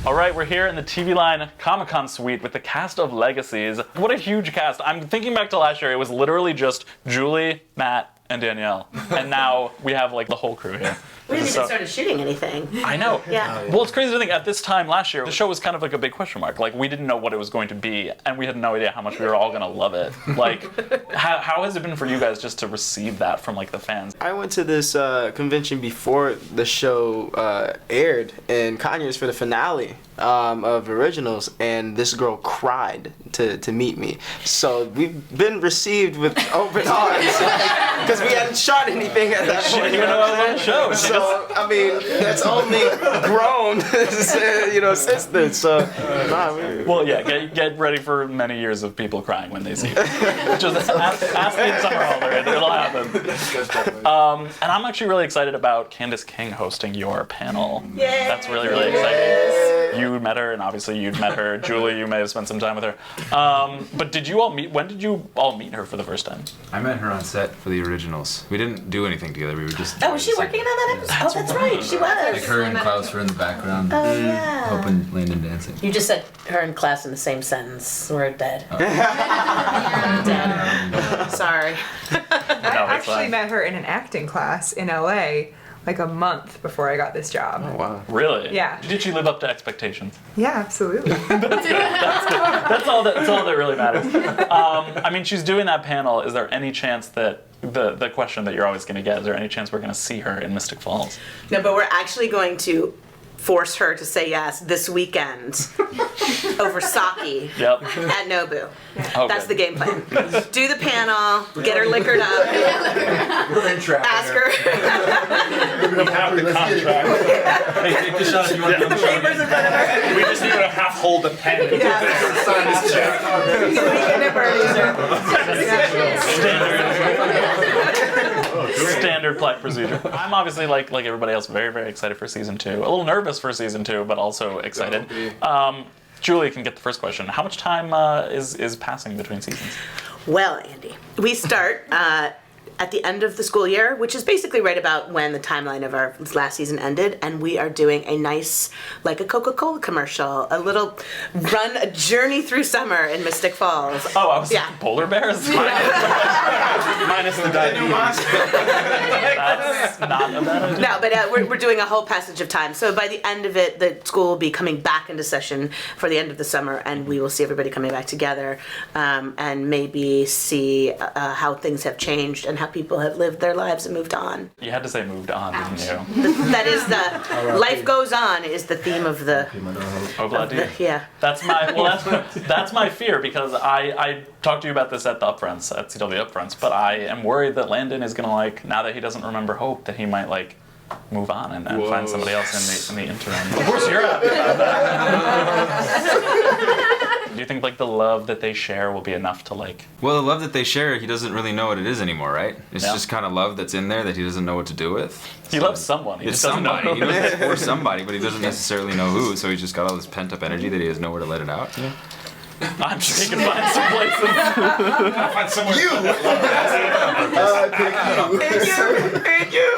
All right, we're here in the TVLine Comic-Con suite with the cast of Legacies. What a huge cast. I'm thinking back to last year, it was literally just Julie, Matt, and Danielle. And now we have like the whole crew here. We haven't even started shooting anything. I know. Yeah. Well, it's crazy to think at this time last year, the show was kind of like a big question mark. Like, we didn't know what it was going to be, and we had no idea how much we were all going to love it. Like, how has it been for you guys just to receive that from like the fans? I went to this convention before the show aired in Conyers for the finale of Originals, and this girl cried to meet me. So we've been received with open arms because we hadn't shot anything at that She point. didn't even know I was on the show. So I mean, that's only grown, since then. So, Well, yeah, get ready for many years of people crying when they see it. Just ask the Summer Hall, it'll happen. And I'm actually really excited about Candace King hosting your panel. Yay. That's really, really exciting. You met her, and obviously you'd met her. Julie, you may have spent some time with her. But did you all meet? When did you all meet her for the first time? I met her on set for the Originals. We didn't do anything together. We were just. Oh, was she working on that episode? That's right. She was. Like her and Klaus were in the background, Oh, yeah. helping Landon dancing. You just said her and class in the same sentence. We're dead. Dead. Sorry. I actually met her in an acting class in LA like a month before I got this job. oh wow. Really? Yeah. Did she live up to expectations? Yeah, absolutely. That's all that really matters. I mean, she's doing that panel. Is there any chance that the question that you're always going to get? Is there any chance we're going to see her in Mystic Falls? No, but we're actually going to force her to say yes this weekend over sake Yep. at Nobu. Oh, That's the good. game plan. Do the panel, get her liquored up, We're in traffic. ask her. We have the contract. Hey, take the shot if you want to Papers in front of her. We just need her to half hold the pen and sign this check. Weekend at Bernie's. Standard plot procedure. I'm obviously like everybody else, very, very excited for season 2. A little nervous for season 2, but also excited. Julie can get the first question. How much time is passing between seasons? Well, Andy, we start at the end of the school year, which is basically right about when the timeline of our last season ended, and we are doing a nice, like a Coca-Cola commercial, a little a journey through summer in Mystic Falls. Oh, I was Yeah. like, polar bears? Minus the diabetes. That's not a bad idea. No, but we're doing a whole passage of time. So by the end of it, the school will be coming back into session for the end of the summer, and we will see everybody coming back together, and maybe see how things have changed and how people have lived their lives and moved on. You had to say moved on, didn't you? That is the life goes on is the theme of the Oh, glad to hear. yeah. That's my fear, because I talked to you about this at the upfronts, at CW upfronts, but I am worried that Landon is gonna now that he doesn't remember Hope, that he might move on and find somebody else in the interim. Of course you're happy about that. Do you think the love that they share will be enough to Well, the love that they share, he doesn't really know what it is anymore, right? It's Yeah. just kind of love that's in there that he doesn't know what to do with. He loves someone. He It's just doesn't somebody. know He who knows it it's for is. somebody, but he doesn't necessarily know who. So he's just got all this pent-up energy that he has nowhere to let it out. I'm sure he can find some places. Find someone. Thank you.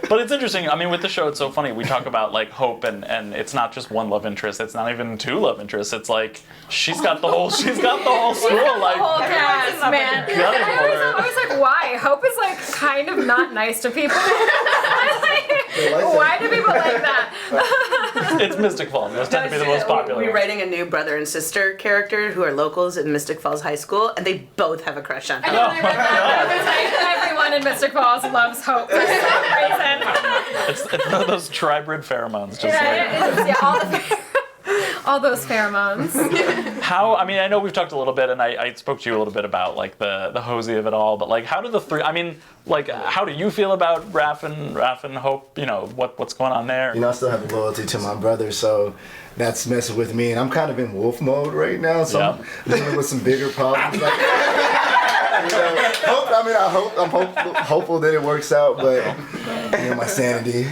But it's interesting. I mean, with the show, it's so funny. We talk about Hope, and it's not just one love interest. It's not even 2 love interests. It's she's got the whole school. Whole cast, man. got it for her. I was like, why? Hope is kind of not nice to people. Why do people like that? It's Mystic Falls. Those tend to be the most popular. We're writing a new brother and sister character who are locals in Mystic Falls High School, and they both have a crush on I him. know, I read that. It was everyone in Mystic Falls loves Hope for some reason. It's those tribrid pheromones. Just All those pheromones. how? I mean, I know we've talked a little bit, and I spoke to you a little bit about the hosey of it all. But how do the three? I mean, how do you feel about Raph and Hope? What's going on there? I still have loyalty to my brother, so that's messing with me, and I'm kind of in wolf mode right now. So I'm dealing with some bigger problems. I'm hopeful that it works out, but my sanity.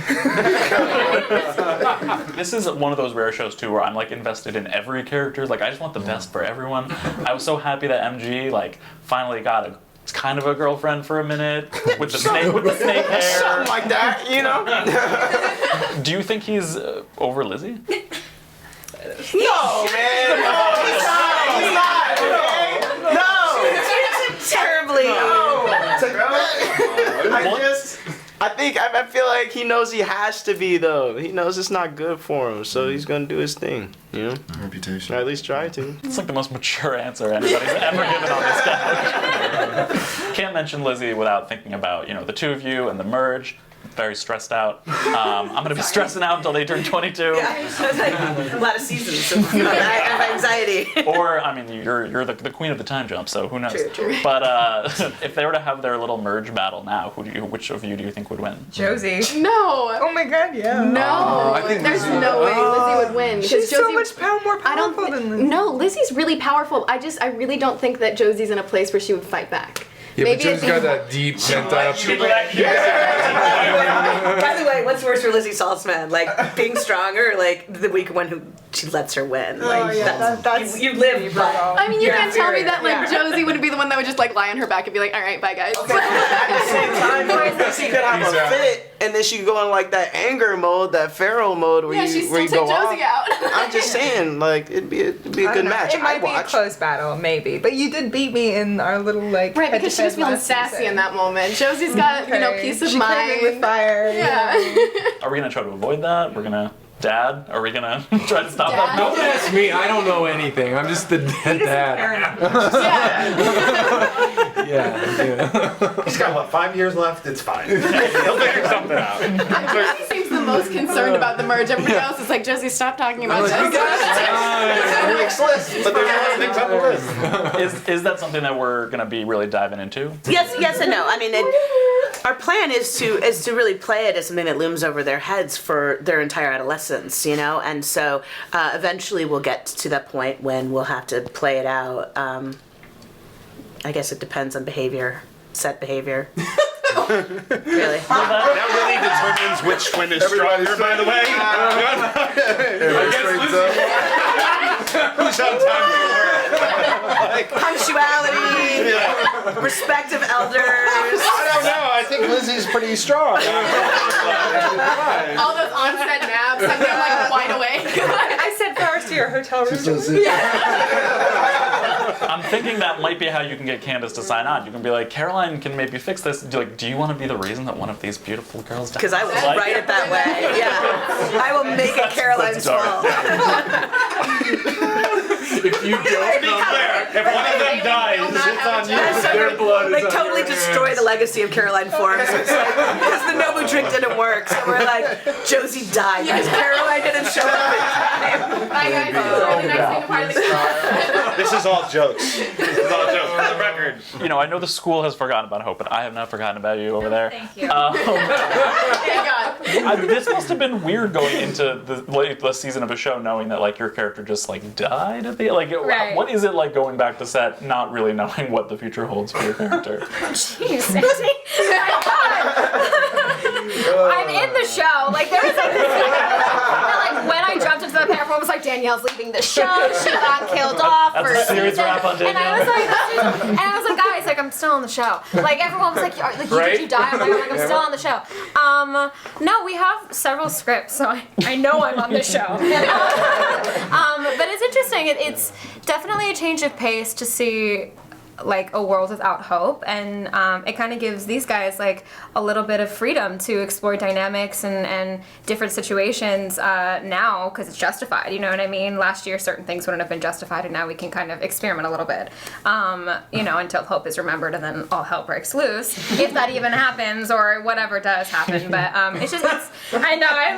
This is one of those rare shows too where I'm invested in every character. I just want the best for everyone. I was so happy that MG finally got kind of a girlfriend for a minute with the snake hair. Something like that, Do you think he's over Lizzie? No, man. No, he's not. Okay? No. Terribly. I feel like he knows he has to be though. He knows it's not good for him, so he's gonna do his thing. You know, Reputation. or at least try to. It's like the most mature answer anybody's ever given on this couch. Can't mention Lizzie without thinking about, the two of you and the merge. Very stressed out. I'm going to be stressing out until they turn 22. Yeah, it's like a lot of seasons of anxiety. Or, you're the queen of the time jump, so who knows? True. But if they were to have their little merge battle now, which of you do you think would win? Josie. No. Oh my god, yeah. No. I think There's Lizzie no would. way Lizzie would win. She's Josie, so much more I don't powerful than Lizzie. No, Lizzie's really powerful. I really don't think that Josie's in a place where she would fight back. Yeah, Maybe but Josie's it'd got be- that deep pent up. By the way, what's worse for Lizzie Saltzman? Like being stronger, or like the weak one who she lets her win. Like that's you live. But I mean, you you're can't tell me inferior. that like Josie would be the one that would just like lie on her back and be like, all right, bye guys. At the same time, she could have a fit, and then she could go in like that anger mode, that feral mode, where Yeah, she you still go take Josie off. out. I'm just saying, like it'd be a good I don't know. match. It might I'd be a watch. close battle, maybe. But you did beat me in our little like. Right, because she was head-to-head feeling last sassy season. in that moment. Josie's got, peace of she mind. came in with fire. Yeah. Are we going to try to avoid that? We're going to... Dad? Are we going to try to stop Dad? that? Don't ask me. I don't know anything. I'm just the dead dad. Yeah. Yeah. He's got, 5 years left? It's fine. He'll figure something out. Josie seems the most concerned about the merge. Everybody else is like, Josie, stop talking about this. Next list, but there's other things on the list. Is that something that we're going to be really diving into? Yes and no. I mean, our plan is to really play it as something that looms over their heads for their entire adolescence, and so eventually we'll get to that point when we'll have to play it out. I guess it depends on set behavior. Really. That really determines which twin is stronger, by the way. Who's on time for work? Punctuality, respect of elders. I don't know. I think Lizzie's pretty strong. All those onset naps, and they're like wide awake. I sent flowers to your hotel room. I'm thinking that might be how you can get Candace to sign on. You can be like, Caroline can maybe fix this. Do you want to be the reason that one of these beautiful girls dies? Because I will write it that way. Yeah, I will make it Caroline's fault. If you don't know If one of them dies, it's on you. their blood is on Totally your destroy hands. the legacy of Caroline Forms. It's like, because the Nobu trick didn't work, so we're like, Josie died because Caroline didn't show up in time. Bye guys. This is really nice being a part of the club. This is all jokes. This is all jokes. For the record. I know the school has forgotten about Hope, but I have not forgotten about you over there. Thank you. Thank God. This must have been weird going into the season of a show knowing that your character just died at the Right. What is it like going back to set not really knowing what the future holds for your character? Jeez, Sandy. I'm in the show. There was this that, when I jumped into the pair, everyone was like, Danielle's leaving the show. She got killed off. That's for a series season. wrap on And I was like, guys, I'm still on the show. Everyone was like, did you die? I'm like, I'm still on the show. No, we have several scripts, so I know I'm on the show. But it's interesting. It's definitely a change of pace to see a world without hope, and it kind of gives these guys a little bit of freedom to explore dynamics and different situations now because it's justified. You know what I mean? Last year certain things wouldn't have been justified, and now we can kind of experiment a little bit until hope is remembered, and then all hell breaks loose if that even happens or whatever does happen. But it's I know I'm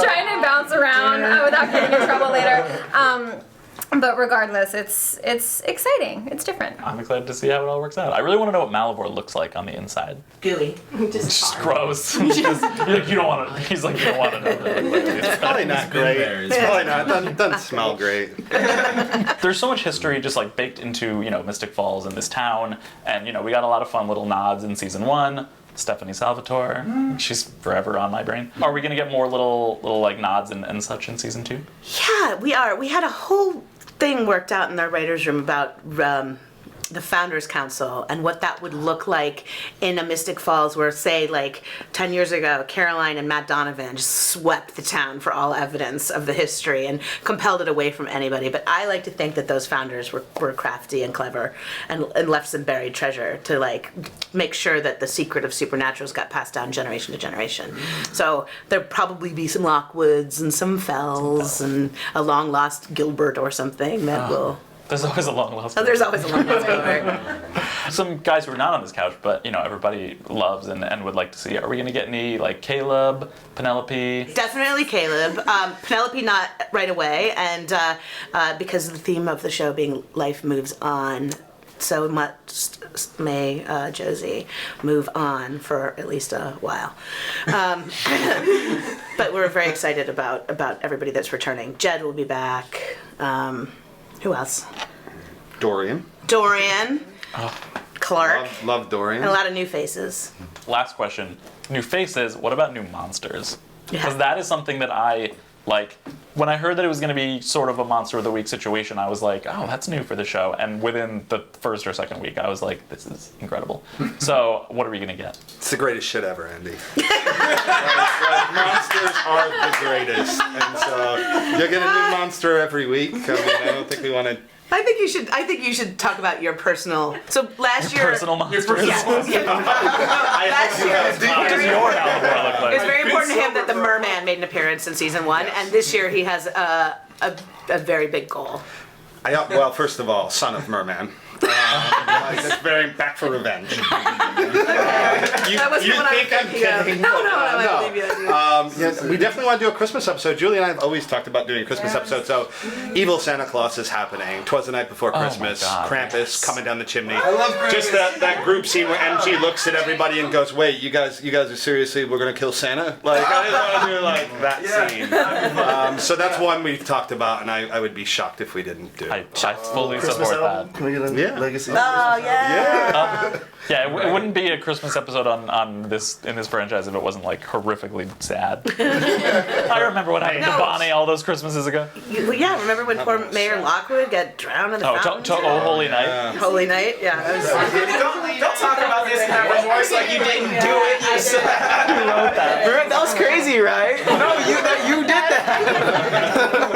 trying to bounce around without getting in trouble later. But regardless, it's exciting. It's different. I'm excited to see how it all works out. I really want to know what Malivore looks like on the inside. Gooey. Just gross. You don't want to. He's like, you don't want to know. It's probably not great. It's probably not. It doesn't smell great. There's so much history just baked into Mystic Falls and this town, and we got a lot of fun little nods in season 1. Stephanie Salvatore, she's forever on my brain. Are we gonna get more little nods and such in season 2? Yeah, we are. We had a whole thing worked out in our writers' room about the Founders Council and what that would look like in a Mystic Falls where, say, like 10 years ago, Caroline and Matt Donovan just swept the town for all evidence of the history and compelled it away from anybody. But I like to think that those founders were crafty and clever and left some buried treasure to like make sure that the secret of Supernaturals got passed down generation to generation. So there'll probably be some Lockwoods and some Fells and a long lost Gilbert or something that will... There's always a long lost. Oh, there's always a long lost Gilbert. Some guys who are not on this couch, but you know everybody loves and would like to see. Are we gonna get any like Caleb, Penelope? Definitely Caleb. Penelope not right away, and because of the theme of the show being life moves on, so much may Josie move on for at least a while. But we're very excited about everybody that's returning. Jed will be back. Who else? Dorian. Clark. Love Dorian. And a lot of new faces. Last question. New faces, what about new monsters? Yeah. Because that is something that I, like, when I heard that it was going to be sort of a Monster of the Week situation, I was like, oh, that's new for the show. And within the first or second week, I was like, this is incredible. So, what are we going to get? It's the greatest shit ever, Andy. Monsters are the greatest. And so, you'll get a new monster every week. I mean, I don't think we want to... I think you should talk about your personal. So last year, personal monsters. Last year, What does your Alabama look like? it's very important to him that the merman made an appearance in season 1, and this year he has a very big goal. Well, first of all, son of merman. That's very back for revenge. That wasn't you what I was think I'm thinking of. kidding? No, I believe you. Yes, we definitely want to do a Christmas episode. Julie and I have always talked about doing a Christmas episode. So, Evil Santa Claus is happening. 'Twas the Night Before Christmas. God. Krampus coming down the chimney. I love Krampus. Just that group scene where MG looks at everybody and goes, "Wait, you guys are seriously? We're gonna kill Santa?" Like I just want to do like that scene. So that's one we've talked about, and I would be shocked if we didn't do. I fully Christmas support album? that. Can we get a Legacies? Oh yeah. Yeah, it wouldn't be a Christmas episode in this franchise if it wasn't like horrifically sad. I remember what happened to Bonnie all those Christmases ago. Yeah, remember when poor Mayor Lockwood got drowned in the fountain? Holy Night. Holy Night, yeah. That was, Don't talk about this in that voice like you didn't do it. You said Who wrote that? that was crazy, right? No, you did that.